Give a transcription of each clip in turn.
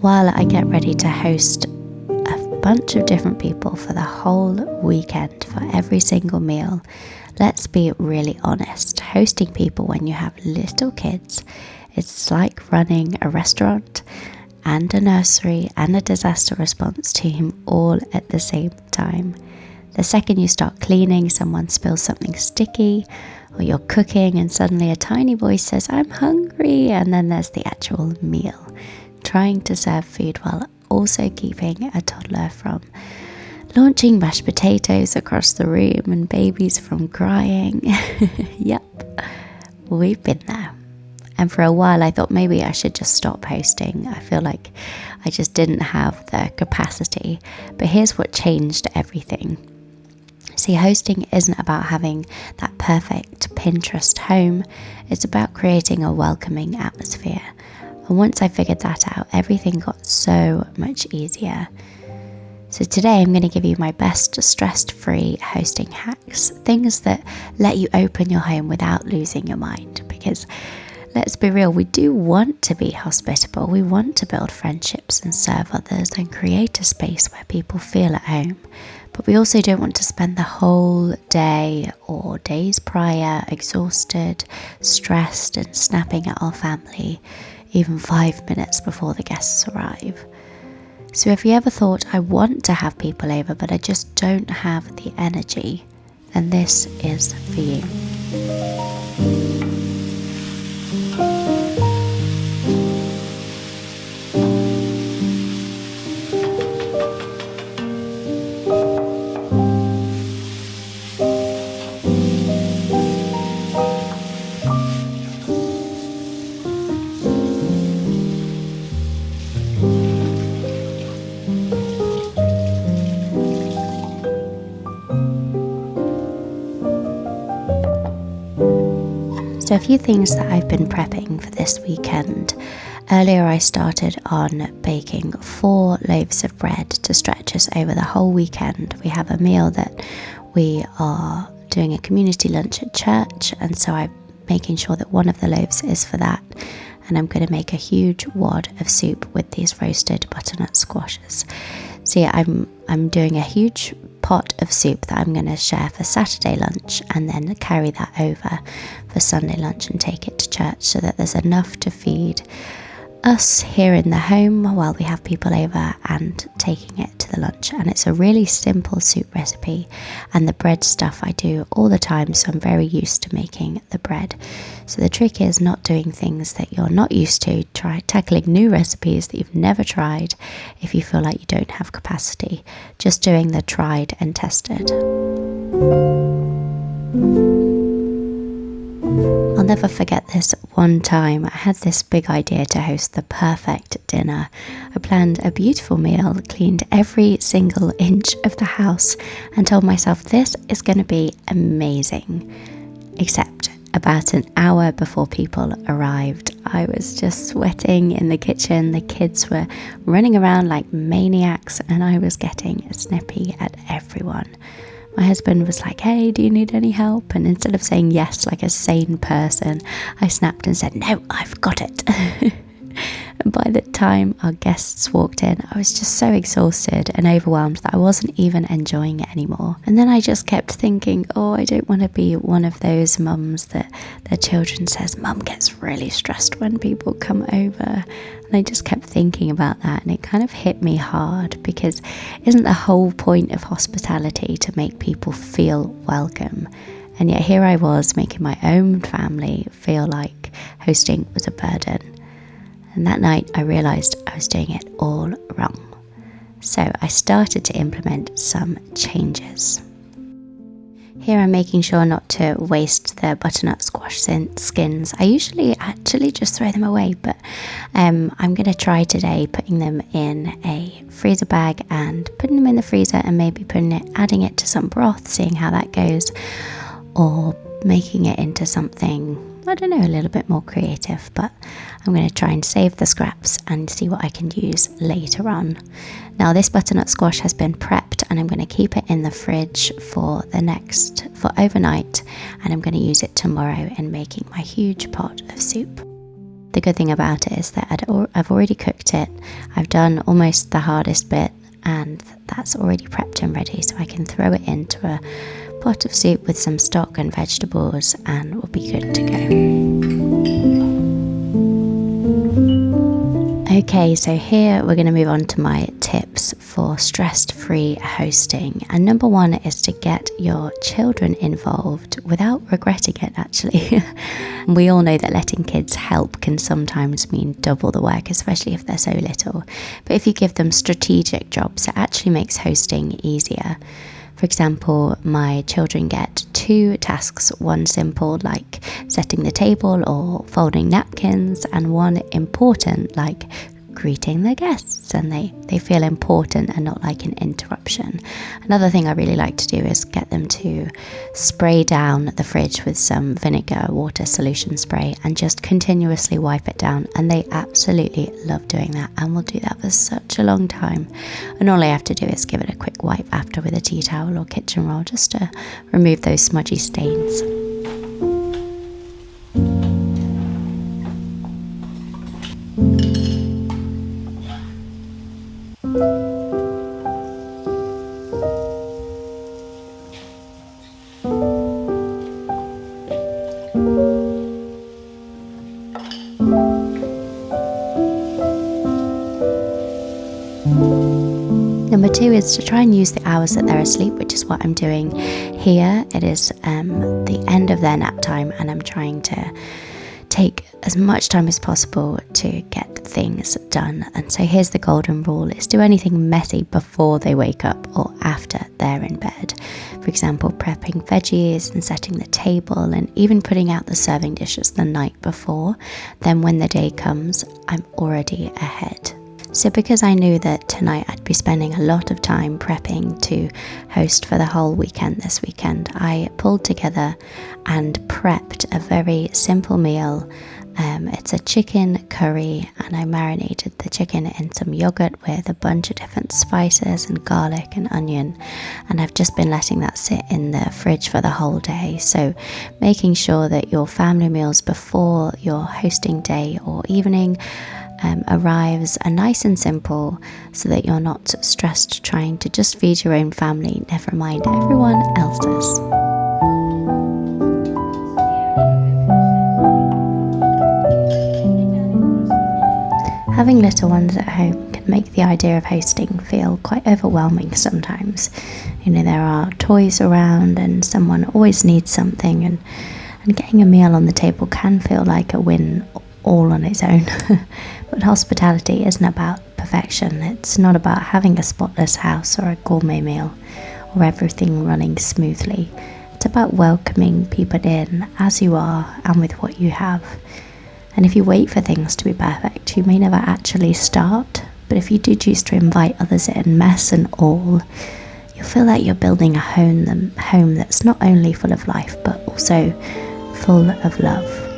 while I get ready to host a bunch of different people for the whole weekend for every single meal, let's be really honest. Hosting people when you have little kids, it's like running a restaurant and a nursery and a disaster response team all at the same time. The second you start cleaning, someone spills something sticky, or you're cooking and suddenly a tiny voice says, "I'm hungry," and then there's the actual meal. Trying to serve food while also keeping a toddler from launching mashed potatoes across the room and babies from crying. Yep, we've been there. And for a while I thought maybe I should just stop hosting. I feel like I just didn't have the capacity. But here's what changed everything. See, hosting isn't about having that perfect Pinterest home. It's about creating a welcoming atmosphere. And once I figured that out, everything got so much easier. So today I'm going to give you my best stress-free hosting hacks, things that let you open your home without losing your mind. Because let's be real, we do want to be hospitable. We want to build friendships and serve others and create a space where people feel at home. But we also don't want to spend the whole day or days prior exhausted, stressed and snapping at our family even 5 minutes before the guests arrive. So if you ever thought, I want to have people over but I just don't have the energy, then this is for you. So a few things that I've been prepping for this weekend. Earlier I started on baking 4 loaves of bread to stretch us over the whole weekend. We have a meal that we are doing a community lunch at church, and so I'm making sure that one of the loaves is for that. And I'm going to make a huge wad of soup with these roasted butternut squashes. So yeah, I'm doing a huge pot of soup that I'm going to share for Saturday lunch and then carry that over for Sunday lunch and take it to church so that there's enough to feed us here in the home while we have people over and taking it to the lunch. And it's a really simple soup recipe, and the bread stuff I do all the time, so I'm very used to making the bread. So the trick is not doing things that you're not used to. Try tackling new recipes that you've never tried if you feel like you don't have capacity. Just doing the tried and tested. I'll never forget this one time. I had this big idea to host the perfect dinner. I planned a beautiful meal, cleaned every single inch of the house, and told myself this is going to be amazing. Except about an hour before people arrived, I was just sweating in the kitchen. The kids were running around like maniacs, and I was getting snippy at everyone. My husband was like, "Hey, do you need any help?" And instead of saying yes like a sane person, I snapped and said, "No, I've got it." And by the time our guests walked in, I was just so exhausted and overwhelmed that I wasn't even enjoying it anymore. And then I just kept thinking, oh, I don't want to be one of those mums that their children says, "Mum gets really stressed when people come over." And I just kept thinking about that, and it kind of hit me hard, because isn't the whole point of hospitality to make people feel welcome? And yet here I was making my own family feel like hosting was a burden. And that night I realised I was doing it all wrong. So I started to implement some changes. Here I'm making sure not to waste the butternut squash skins. I usually actually just throw them away, but I'm going to try today putting them in a freezer bag and putting them in the freezer and maybe adding it to some broth, seeing how that goes, or making it into something, I don't know, a little bit more creative. But I'm going to try and save the scraps and see what I can use later on. Now this butternut squash has been prepped, and I'm going to keep it in the fridge for overnight, and I'm going to use it tomorrow in making my huge pot of soup. The good thing about it is that I've already cooked it. I've done almost the hardest bit, and that's already prepped and ready, so I can throw it into a pot of soup with some stock and vegetables and we'll be good to go. Okay, so here we're going to move on to my tips for stress-free hosting. And number one is to get your children involved without regretting it, actually. We all know that letting kids help can sometimes mean double the work, especially if they're so little. But if you give them strategic jobs, it actually makes hosting easier. For example, my children get 2 tasks, one simple like setting the table or folding napkins, and one important like greeting their guests, and they feel important and not like an interruption. Another thing I really like to do is get them to spray down the fridge with some vinegar water solution spray and just continuously wipe it down, and they absolutely love doing that and will do that for such a long time. And all I have to do is give it a quick wipe after with a tea towel or kitchen roll just to remove those smudgy stains. Number 2 is to try and use the hours that they're asleep, which is what I'm doing here. It is the end of their nap time, and I'm trying to take as much time as possible to get things done. And so here's the golden rule: is do anything messy before they wake up or after they're in bed. For example, prepping veggies and setting the table and even putting out the serving dishes the night before. Then when the day comes, I'm already ahead. So because I knew that tonight I'd be spending a lot of time prepping to host for the whole weekend this weekend, I pulled together and prepped a very simple meal. It's a chicken curry, and I marinated the chicken in some yogurt with a bunch of different spices and garlic and onion, and I've just been letting that sit in the fridge for the whole day. So making sure that your family meals before your hosting day or evening arrives are nice and simple, so that you're not stressed trying to just feed your own family, never mind everyone else's. Having little ones at home can make the idea of hosting feel quite overwhelming sometimes. You know, there are toys around and someone always needs something, and getting a meal on the table can feel like a win all on its own. But hospitality isn't about perfection. It's not about having a spotless house or a gourmet meal or everything running smoothly. It's about welcoming people in as you are and with what you have. And if you wait for things to be perfect, you may never actually start. But if you do choose to invite others in, mess and all, you'll feel like you're building a home that's not only full of life, but also full of love.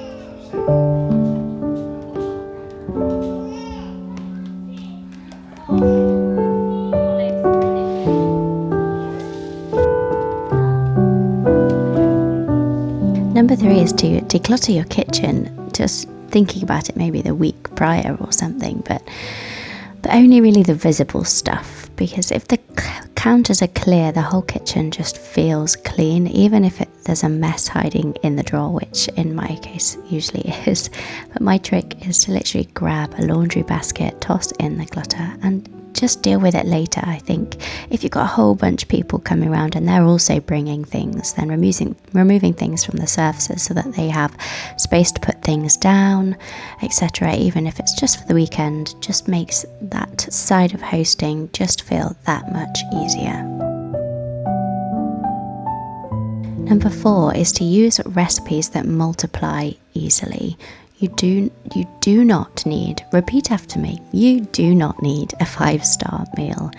Number 3 is to declutter your kitchen, just thinking about it maybe the week prior or something, but only really the visible stuff, because if the counters are clear, the whole kitchen just feels clean, even if there's a mess hiding in the drawer, which in my case usually is. But my trick is to literally grab a laundry basket, toss in the clutter, and just deal with it later. I think if you've got a whole bunch of people coming around and they're also bringing things, then removing things from the surfaces so that they have space to put things down, etc., even if it's just for the weekend, just makes that side of hosting just feel that much easier. Number 4 is to use recipes that multiply easily. You do not need, repeat after me, you do not need a 5-star meal.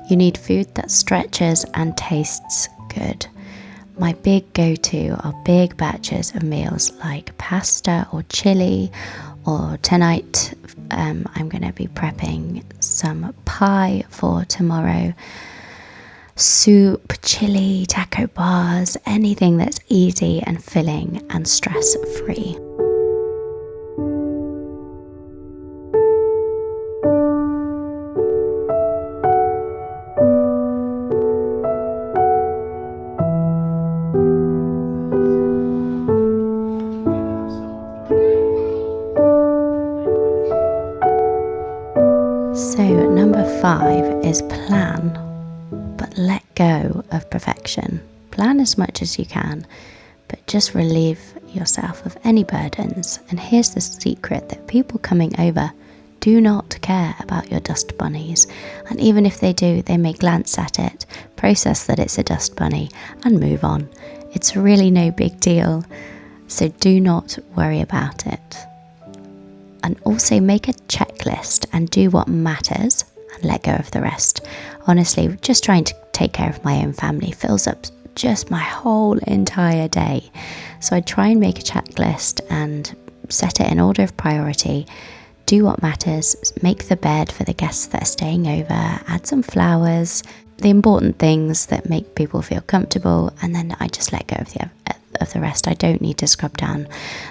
You need food that stretches and tastes good. My big go-to are big batches of meals like pasta or chili, or tonight I'm going to be prepping some pie for tomorrow. Soup, chili, taco bars, anything that's easy and filling and stress-free. 5 is plan, but let go of perfection. Plan as much as you can, but just relieve yourself of any burdens. And here's the secret, that people coming over do not care about your dust bunnies. And even if they do, they may glance at it, process that it's a dust bunny, and move on. It's really no big deal. So do not worry about it. And also make a checklist and do what matters and let go of the rest. Honestly, just trying to take care of my own family fills up just my whole entire day. So I try and make a checklist and set it in order of priority. Do what matters, make the bed for the guests that are staying over, add some flowers, the important things that make people feel comfortable, and then I just let go of the rest. I don't need to scrub down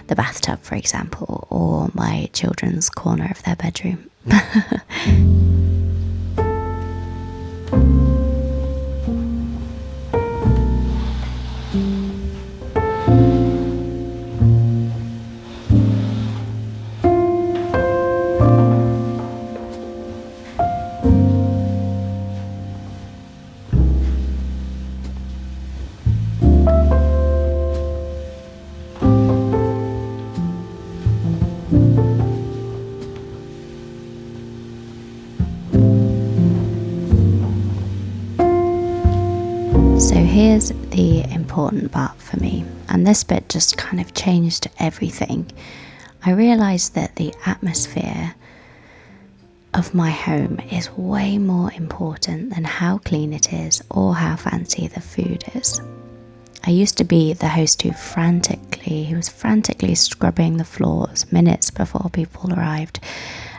the bathtub, for example, or my children's corner of their bedroom. So here's the important part for me, and this bit just kind of changed everything. I realised that the atmosphere of my home is way more important than how clean it is or how fancy the food is. I used to be the host who was frantically scrubbing the floors minutes before people arrived,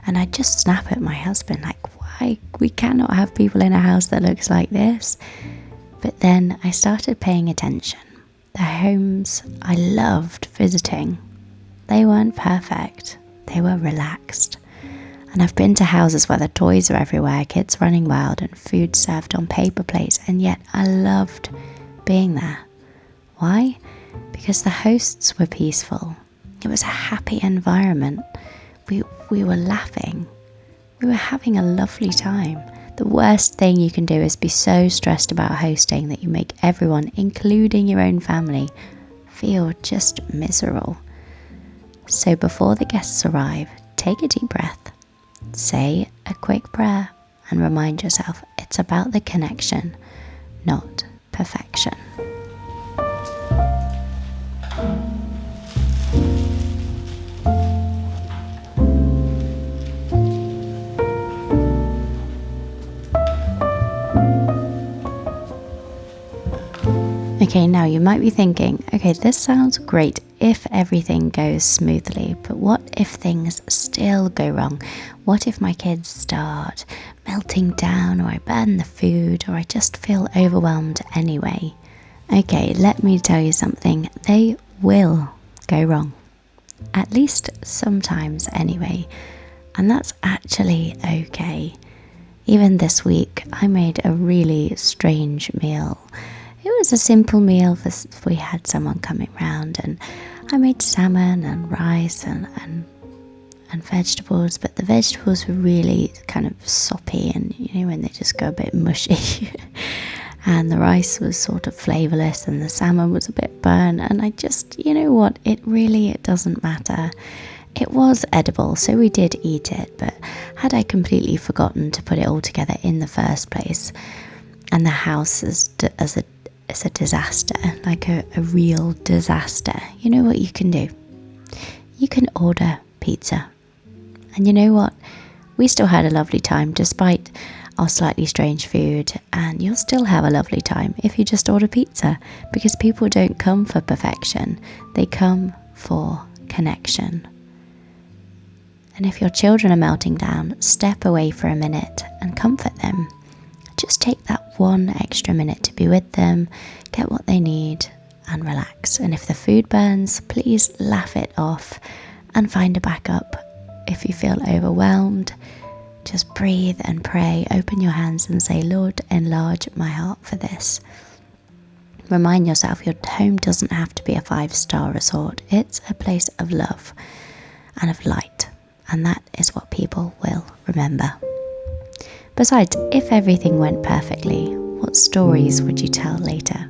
and I'd just snap at my husband like, why? We cannot have people in a house that looks like this. But then I started paying attention. The homes I loved visiting, they weren't perfect, they were relaxed. And I've been to houses where the toys are everywhere, kids running wild, and food served on paper plates, and yet I loved being there. Why? Because the hosts were peaceful. It was a happy environment. We were laughing. We were having a lovely time. The worst thing you can do is be so stressed about hosting that you make everyone, including your own family, feel just miserable. So before the guests arrive, take a deep breath, say a quick prayer, and remind yourself it's about the connection, not perfection. Okay, now you might be thinking, okay, this sounds great if everything goes smoothly, but what if things still go wrong? What if my kids start melting down, or I burn the food, or I just feel overwhelmed anyway? Okay, let me tell you something, they will go wrong. At least sometimes anyway, and that's actually okay. Even this week, I made a really strange meal. It was a simple meal if we had someone coming round, and I made salmon and rice and vegetables, but the vegetables were really kind of soppy, and you know when they just go a bit mushy. And the rice was sort of flavourless, and the salmon was a bit burnt, and I just, you know what, it doesn't matter. It was edible, so we did eat it, but had I completely forgotten to put it all together in the first place, and the house is a disaster, like a real disaster, you know what you can do? You can order pizza. And you know what? We still had a lovely time despite our slightly strange food, and you'll still have a lovely time if you just order pizza, because people don't come for perfection, they come for connection. And if your children are melting down, step away for a minute and comfort them. Just take that one extra minute to be with them, get what they need, and relax. And if the food burns, please laugh it off and find a backup. If you feel overwhelmed, just breathe and pray, open your hands and say, Lord, enlarge my heart for this. Remind yourself your home doesn't have to be a 5-star resort. It's a place of love and of light, and that is what people will remember. Besides, if everything went perfectly, what stories would you tell later?